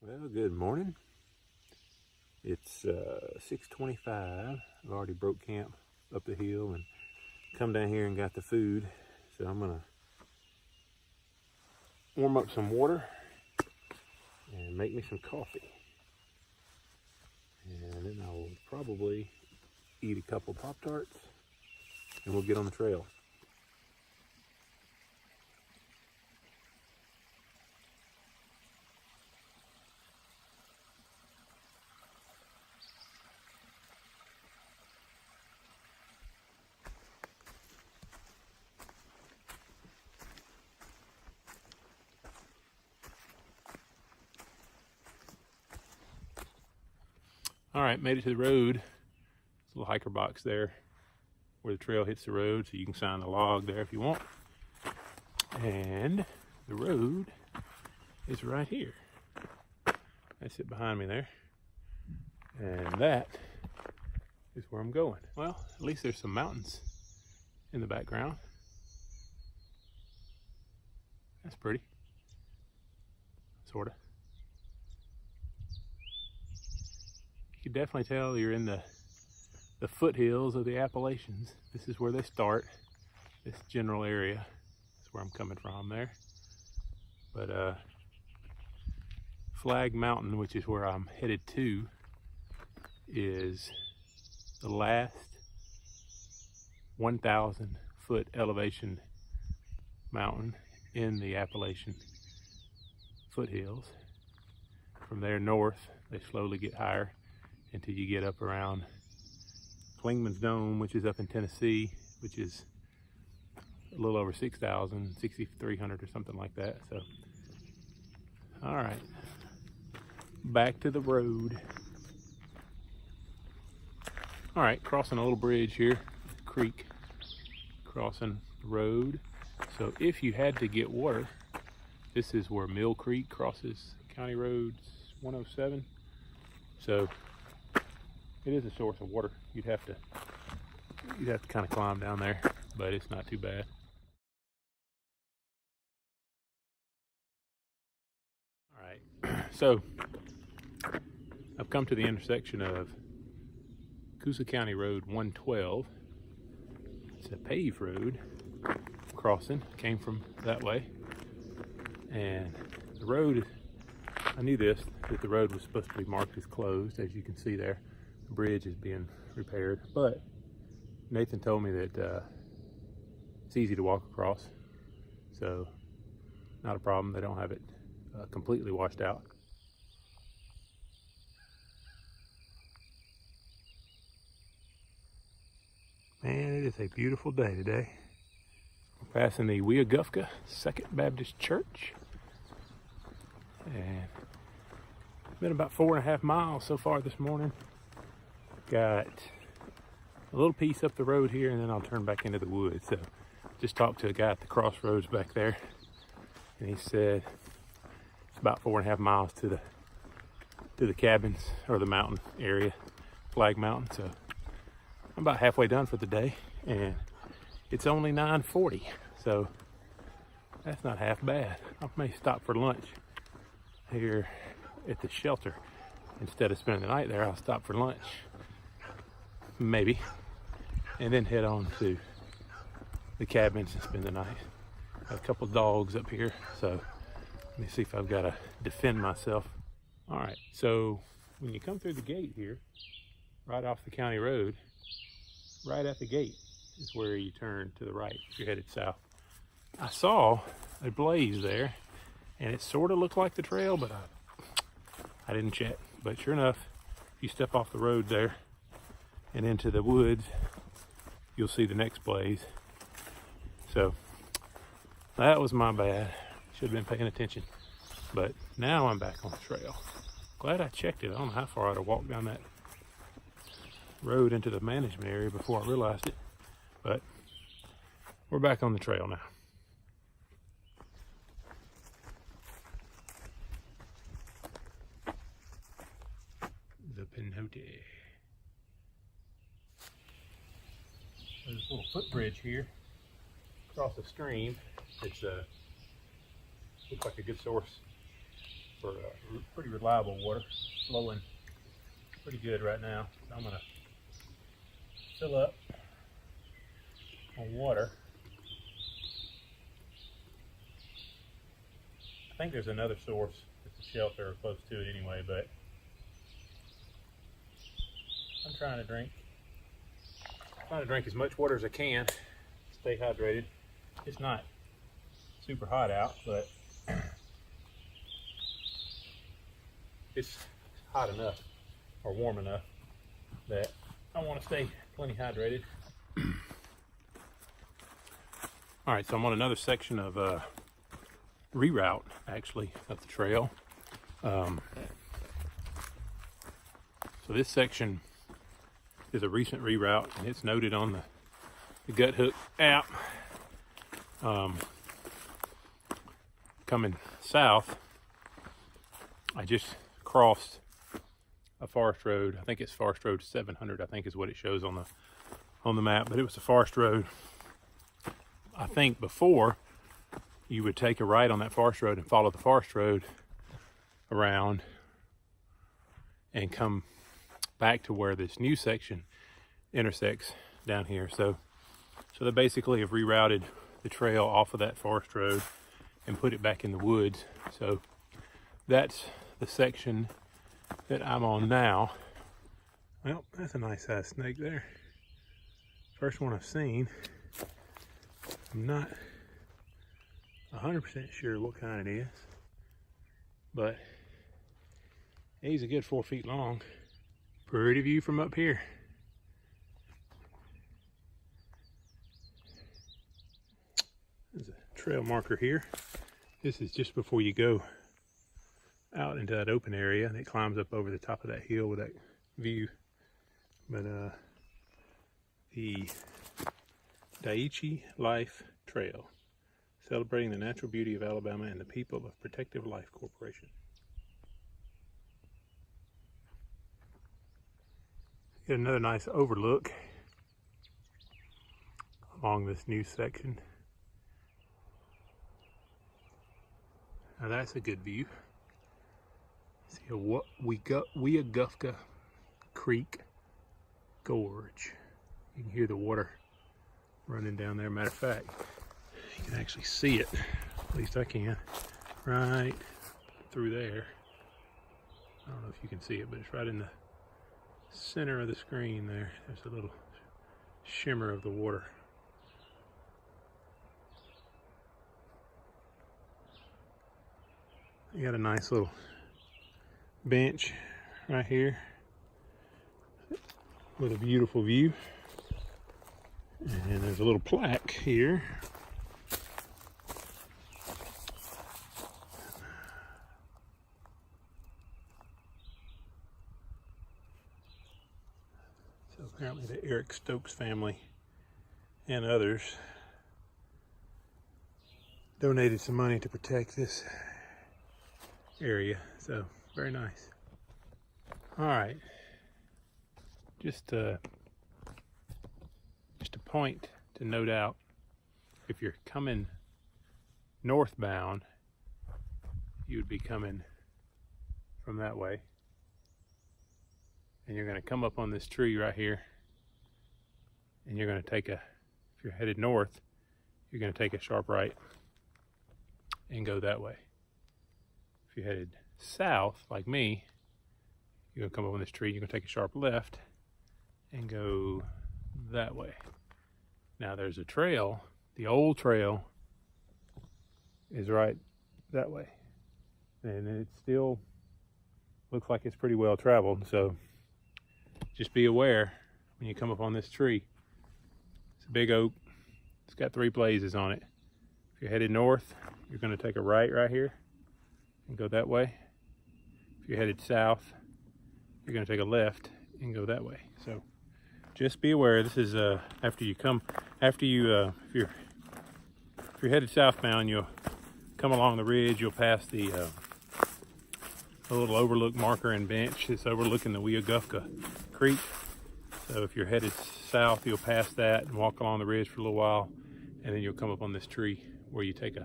Well, good morning. It's 6:25. I've already broke camp up the hill and come down here and got the food. So I'm gonna warm up some water and make me some coffee. And then I'll probably eat a couple Pop-Tarts and we'll get on the trail. All right, made it to the road. There's a little hiker box there where the trail hits the road, so you can sign the log there if you want. And the road is right here. That's it behind me there. And that is where I'm going. Well, at least there's some mountains in the background. That's pretty. Sorta. You can definitely tell you're in the foothills of the Appalachians. This is where they start, this general area. That's where I'm coming from there. But Flag Mountain, which is where I'm headed to, is the last 1,000 foot elevation mountain in the Appalachian foothills. From there north, they slowly get higher until you get up around Clingman's Dome, which is up in Tennessee, which is a little over 6,000, 6,300 or something like that. So, all right, back to the road. All right, crossing a little bridge here, creek, crossing the road. So if you had to get water, this is where Mill Creek crosses County Road 107. So it is a source of water. You'd have to kind of climb down there, but it's not too bad. All right, so I've come to the intersection of Coosa County Road 112. It's a paved road crossing, came from that way. And the road, I knew that the road was supposed to be marked as closed, as you can see there. The bridge is being repaired, but Nathan told me that it's easy to walk across, so not a problem. They don't have it completely washed out. Man, it is a beautiful day today. We're passing the Weogufka Second Baptist Church, and it's been about 4.5 miles so far this morning. Got a little piece up the road here, and then I'll turn back into the woods. So just talked to a guy at the crossroads back there, and he said it's about 4.5 miles to the cabins or the mountain area, Flag Mountain. So I'm about halfway done for the day, and it's only 9:40, so that's not half bad. I may stop for lunch here at the shelter. Instead of spending the night there, I'll stop for lunch, maybe, and then head on to the cabins and spend the night. Got a couple dogs up here, so let me see if I've got to defend myself. All right, so when you come through the gate here, right off the county road, right at the gate is where you turn to the right if you're headed south. I saw a blaze there, and it sort of looked like the trail, but I didn't check. But sure enough, if you step off the road there and into the woods, you'll see the next blaze. So that was my bad. Should have been paying attention. But now I'm back on the trail. Glad I checked it. I don't know how far I'd have walked down that road into the management area before I realized it. But we're back on the trail now. The Pinhoti. There's a little footbridge here across the stream. It's looks like a good source for pretty reliable water, flowing pretty good right now. So I'm gonna fill up on water. I think there's another source at the shelter or close to it anyway, but I'm trying to drink as much water as I can, stay hydrated. It's not super hot out, but it's hot enough or warm enough that I want to stay plenty hydrated. All right, so I'm on another section of reroute, actually, of the trail. So this section is a recent reroute, and it's noted on the Gut Hook app. Coming south, I just crossed a forest road. I think it's Forest Road 700, I think is what it shows on the map, but it was a forest road. I think before you would take a right on that forest road and follow the forest road around and come back to where this new section intersects down here. So they basically have rerouted the trail off of that forest road and put it back in the woods. So that's the section that I'm on now. Well, that's a nice sized snake there. First one I've seen. I'm not 100% sure what kind it is, but he's a good 4 feet long. Pretty view from up here. There's a trail marker here. This is just before you go out into that open area, and it climbs up over the top of that hill with that view. But the Daiichi Life Trail, celebrating the natural beauty of Alabama and the people of Protective Life Corporation. Get another nice overlook along this new section. Now that's a good view. See a Weagufka Creek Gorge. You can hear the water running down there. Matter of fact, you can actually see it, at least I can, right through there. I don't know if you can see it, but it's right in the center of the screen there. There's a little shimmer of the water. You got a nice little bench right here with a beautiful view. And there's a little plaque here. So apparently the Eric Stokes family and others donated some money to protect this area. So very nice. All right. Just a point to note out, if you're coming northbound, you would be coming from that way, and you're going to come up on this tree right here, and you're going to take if you're headed north, you're going to take a sharp right and go that way. If you're headed south like me, you're going to come up on this tree, you're going to take a sharp left and go that way. Now there's a trail, the old trail is right that way, and it still looks like it's pretty well traveled. So just be aware when you come up on this tree. It's a big oak, it's got 3 blazes on it. If you're headed north, you're going to take a right here and go that way. If you're headed south, you're going to take a left and go that way. So just be aware. This is if you're headed southbound, you'll come along the ridge, you'll pass the little overlook marker and bench that's overlooking the Weagufka Creek. So if you're headed south, you'll pass that and walk along the ridge for a little while, and then you'll come up on this tree where you take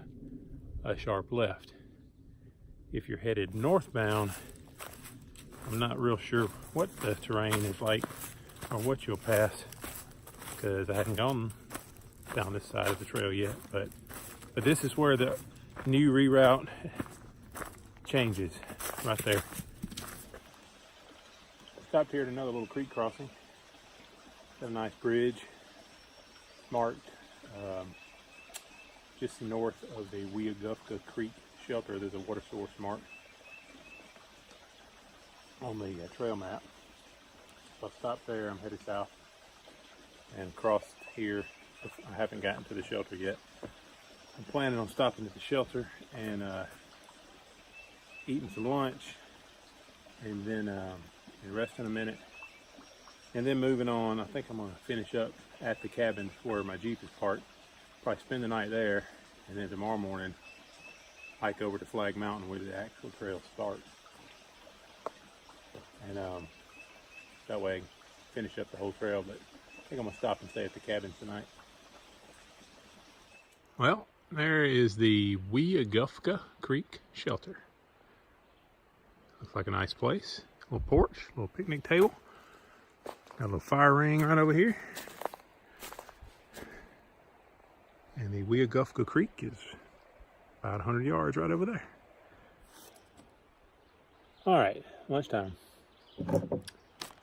a sharp left. if you're headed northbound, I'm not real sure what the terrain is like or what you'll pass, because I hadn't gone down this side of the trail yet. But this is where the new reroute changes, right there. Stopped here at another little creek crossing. Got a nice bridge marked just north of the Weogufka Creek shelter. There's a water source marked on the trail map. So I stopped there. I'm headed south and crossed here. I haven't gotten to the shelter yet. I'm planning on stopping at the shelter and eating some lunch, and then resting a minute, and then moving on. I think I'm going to finish up at the cabin where my Jeep is parked. Probably spend the night there, and then tomorrow morning hike over to Flag Mountain where the actual trail starts. And that way I can finish up the whole trail, but I think I'm going to stop and stay at the cabin tonight. Well, there is the Weogufka Creek shelter. Looks like a nice place. A little porch, a little picnic table. Got a little fire ring right over here. And the Weogufka Creek is about 100 yards right over there. All right, lunchtime.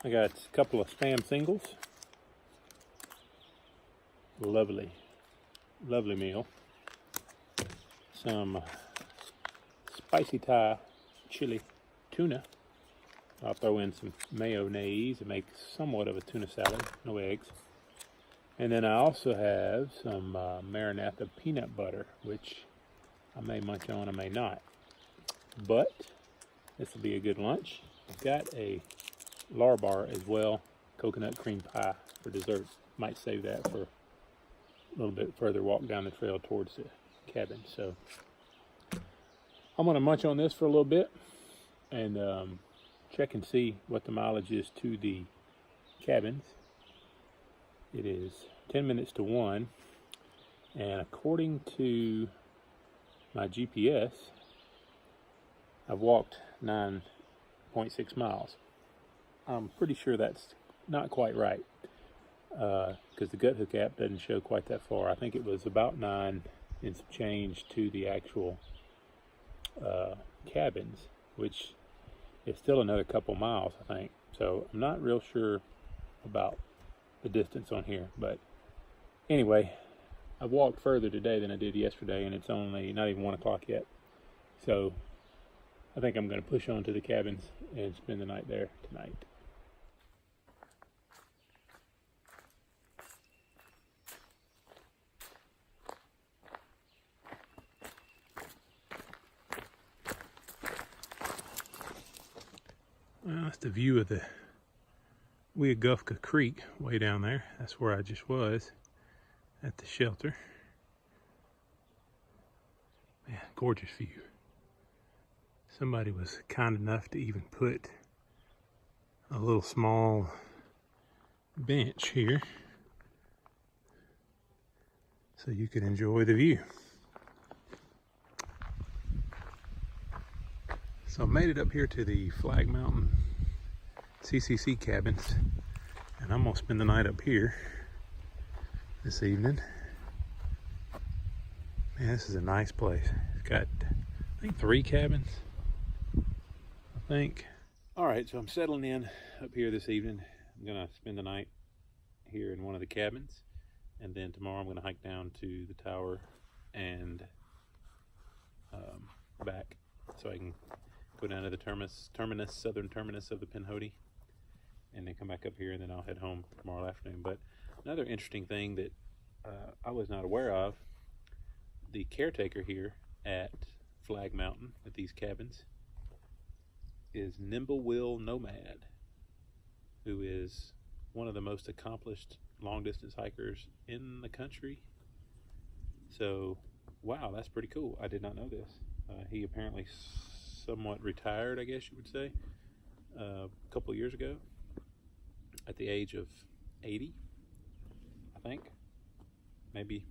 I got a couple of Spam singles. Lovely, lovely meal. Some spicy Thai chili tuna. I'll throw in some mayonnaise to make somewhat of a tuna salad, no eggs. And then I also have some Maranatha peanut butter, which I may munch on, I may not. But this will be a good lunch. I've got a Larbar as well, coconut cream pie for dessert. Might save that for a little bit further walk down the trail towards the cabin. So I'm going to munch on this for a little bit and check and see what the mileage is to the cabins. It is 10 minutes to 1, and according to my GPS, I've walked 9.6 miles. I'm pretty sure that's not quite right, because the Gut Hook app doesn't show quite that far. I think it was about 9 and some change to the actual cabins, which is still another couple miles, I think. So I'm not real sure about the distance on here, but anyway, I've walked further today than I did yesterday, and it's only not even 1 o'clock yet. So I think I'm going to push on to the cabins and spend the night there tonight. Well, that's the view of the Weogufka Creek way down there. That's where I just was at the shelter. Man, gorgeous view. Somebody was kind enough to even put a little small bench here so you could enjoy the view. So I made it up here to the Flag Mountain CCC cabins, and I'm gonna spend the night up here this evening. Man, this is a nice place. It's got, I think, 3 cabins, I think. All right, so I'm settling in up here this evening. I'm gonna spend the night here in one of the cabins, and then tomorrow I'm gonna hike down to the tower and back, so I can go down to the southern terminus of the Pinhoti, and then come back up here, and then I'll head home tomorrow afternoon. But another interesting thing that I was not aware of, the caretaker here at Flag Mountain at these cabins is Nimblewill Nomad, who is one of the most accomplished long-distance hikers in the country. So, wow, that's pretty cool. I did not know this. He apparently somewhat retired, I guess you would say, a couple of years ago at the age of 80, I think. Maybe,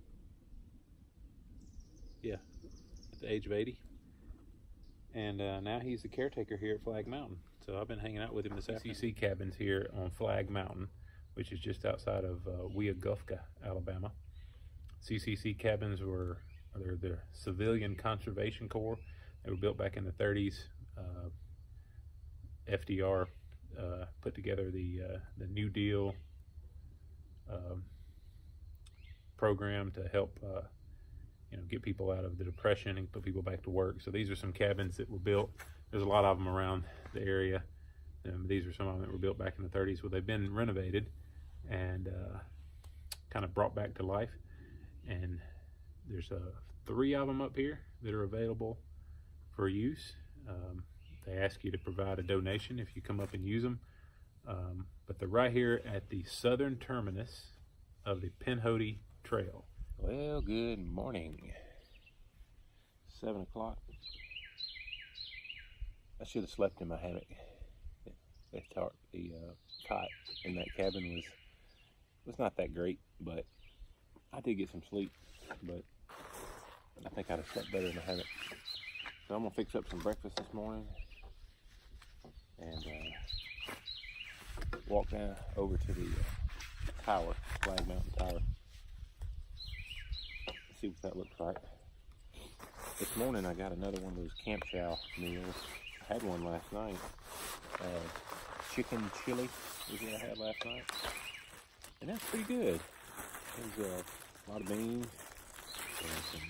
yeah, at the age of 80. and now he's the caretaker here at Flag Mountain. So I've been hanging out with him this afternoon. CCC cabins here on Flag Mountain, which is just outside of Weogufka, Alabama. CCC cabins they're the Civilian Conservation Corps. They were built back in the 30s. FDR put together the New Deal program to help get people out of the Depression and put people back to work. So these are some cabins that were built. There's a lot of them around the area. These are some of them that were built back in the 30s. Well, they've been renovated and kind of brought back to life. And there's 3 of them up here that are available for use. They ask you to provide a donation if you come up and use them. But they're right here at the southern terminus of the Pinhoti Trail. Well, good morning. 7 o'clock. I should have slept in my hammock. The cot in that cabin was not that great, but I did get some sleep. But I think I'd have slept better in the hammock. So I'm gonna fix up some breakfast this morning and walk down over to the tower, Flag Mountain Tower. See what that looks like. This morning I got another one of those camp chow meals. I had one last night. Chicken chili is what I had last night. And that's pretty good. There's a lot of beans and some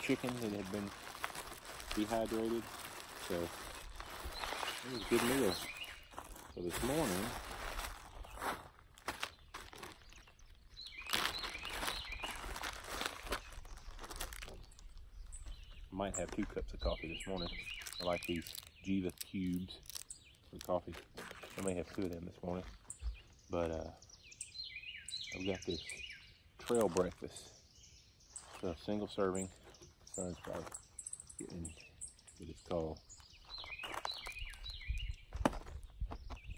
chicken that had been dehydrated. So it was a good meal. So this morning I might have 2 cups of coffee this morning. I like these Jiva cubes for coffee. I may have 2 of them this morning. But I've got this trail breakfast. So single serving. Son's probably getting what it's called.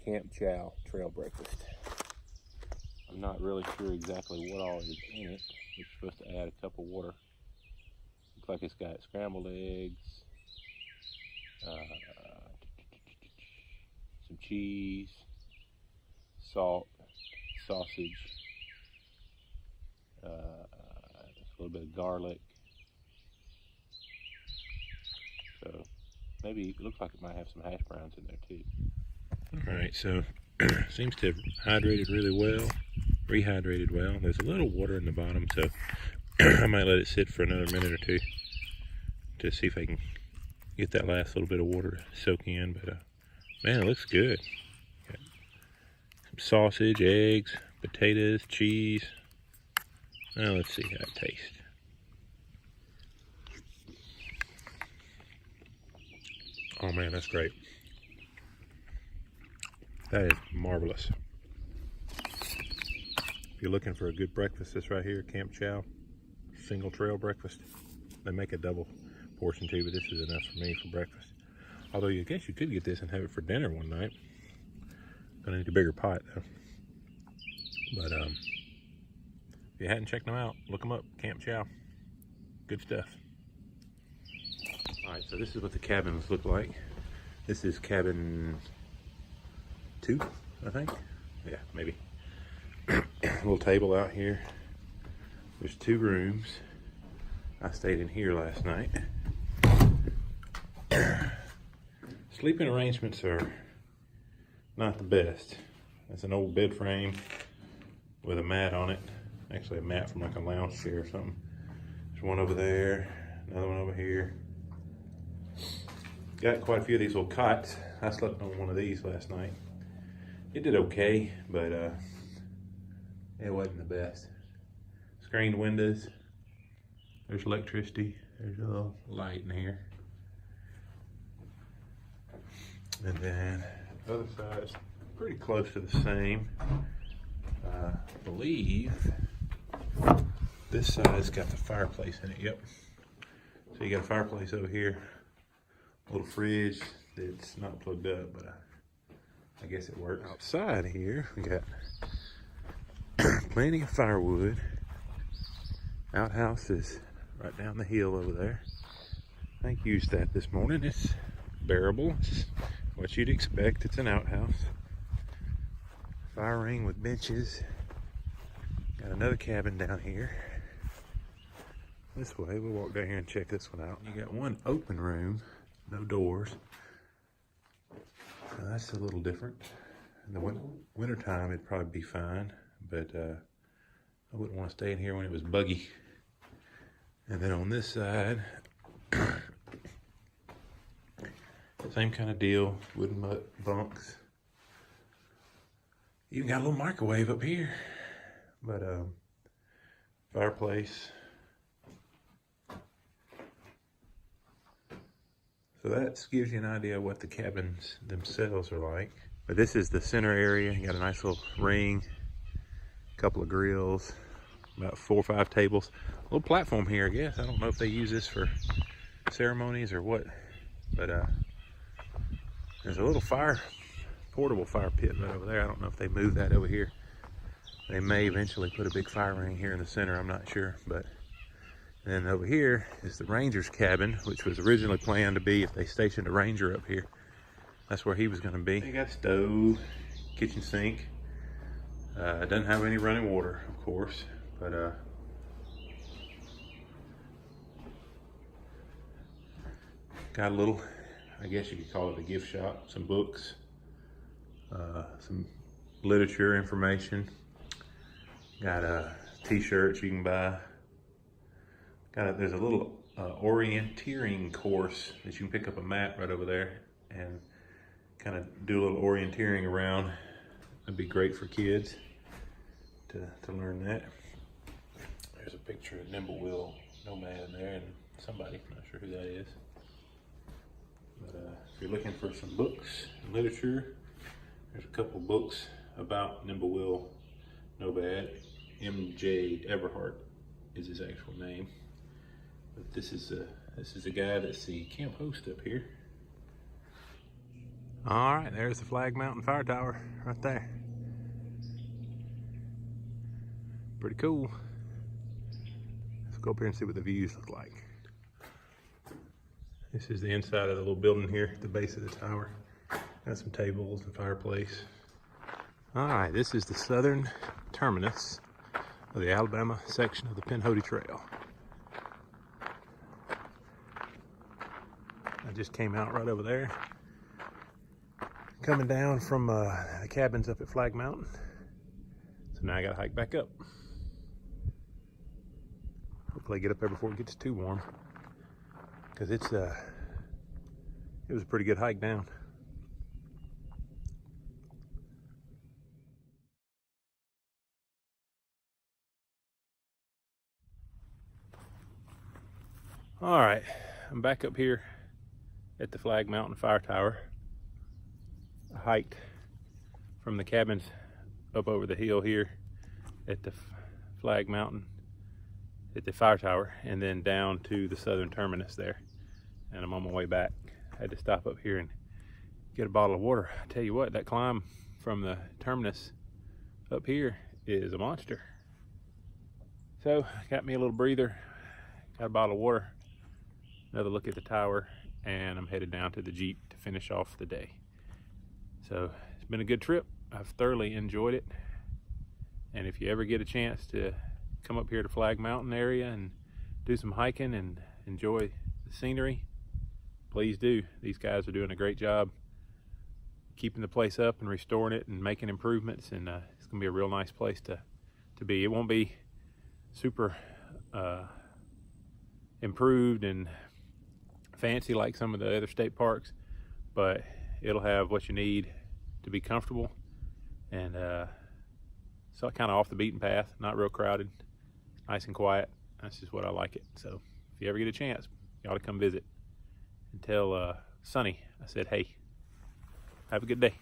Camp chow trail breakfast. I'm not really sure exactly what all is in it. We're supposed to add a cup of water. Looks like it's got scrambled eggs, some cheese, salt, sausage, a little bit of garlic. So maybe it looks like it might have some hash browns in there too. All right, so seems to have hydrated really well, rehydrated well. There's a little water in the bottom, so I might let it sit for another minute or 2 to see if I can get that last little bit of water to soak in. But man, it looks good. Got some sausage, eggs, potatoes, cheese. Now let's see how it tastes. Oh man, that's great. That is marvelous. If you're looking for a good breakfast, this right here, Camp Chow, single trail breakfast. They make a double portion too, but this is enough for me for breakfast. Although I guess you could get this and have it for dinner one night. Gonna need a bigger pot though. But if you hadn't checked them out, look them up, Camp Chow. Good stuff. All right, so this is what the cabins look like. This is cabin 2, I think. Yeah, maybe. A little table out here. There's 2 rooms. I stayed in here last night. Sleeping arrangements are not the best. That's an old bed frame with a mat on it. Actually a mat from like a lounge chair or something. There's one over there, another one over here. Got quite a few of these little cots. I slept on one of these last night. It did okay, but it wasn't the best. Screened windows. There's electricity. There's a little light in here. And then the other side is pretty close to the same. I believe this side's got the fireplace in it. Yep. So you got a fireplace over here. A little fridge that's not plugged up, but I guess it works. Outside here, we got plenty of firewood. Outhouse is right down the hill over there. I used that this morning. It's bearable. It's what you'd expect. It's an outhouse. Fire ring with benches. Got another cabin down here. This way, we'll walk down here and check this one out. You got one open room, no doors. Now that's a little different. In the winter time, it'd probably be fine, but I wouldn't want to stay in here when it was buggy. And then on this side, same kind of deal, wooden bunks. Even got a little microwave up here, but fireplace. So that gives you an idea of what the cabins themselves are like. But this is the center area. You got a nice little ring, a couple of grills, about 4 or 5 tables. A little platform here, I guess. I don't know if they use this for ceremonies or what, but there's a little portable fire pit right over there. I don't know if they moved that over here. They may eventually put a big fire ring here in the center, I'm not sure. But then over here is the ranger's cabin, which was originally planned to be if they stationed a ranger up here. That's where he was gonna be. They got a stove, kitchen sink. Doesn't have any running water, of course, but got a little, I guess you could call it a gift shop, some books, some literature information. Got t-shirts you can buy. There's a little orienteering course that you can pick up a mat right over there and kind of do a little orienteering around. That'd be great for kids to learn that. There's a picture of Nimblewill Nomad there and somebody, I'm not sure who that is. But if you're looking for some books and literature, there's a couple books about Nimblewill Nomad. M.J. Everhart is his actual name. But this is a guy that's the camp host up here. All right, there's the Flag Mountain Fire Tower right there. Pretty cool. Let's go up here and see what the views look like. This is the inside of the little building here at the base of the tower. Got some tables and fireplace. All right, this is the southern terminus of the Alabama section of the Pinhoti Trail. I just came out right over there. Coming down from the cabins up at Flag Mountain. So now I gotta hike back up. Hopefully I get up there before it gets too warm. Because it was a pretty good hike down. All right, I'm back up here at the Flag Mountain Fire Tower. I hiked from the cabins up over the hill here at the Flag Mountain at the fire tower and then down to the southern terminus there. And I'm on my way back. I had to stop up here and get a bottle of water. I tell you what, that climb from the terminus up here is a monster. So, got me a little breather, got a bottle of water, another look at the tower, and I'm headed down to the Jeep to finish off the day. So, it's been a good trip. I've thoroughly enjoyed it. And if you ever get a chance to come up here to Flag Mountain area and do some hiking and enjoy the scenery, please do. These guys are doing a great job keeping the place up and restoring it and making improvements, and it's gonna be a real nice place to be. It won't be super improved and fancy like some of the other state parks, but it'll have what you need to be comfortable, and so kind of off the beaten path, not real crowded, nice and quiet. That's just what I like it. So if you ever get a chance, you ought to come visit. And tell Sonny I said, hey, have a good day.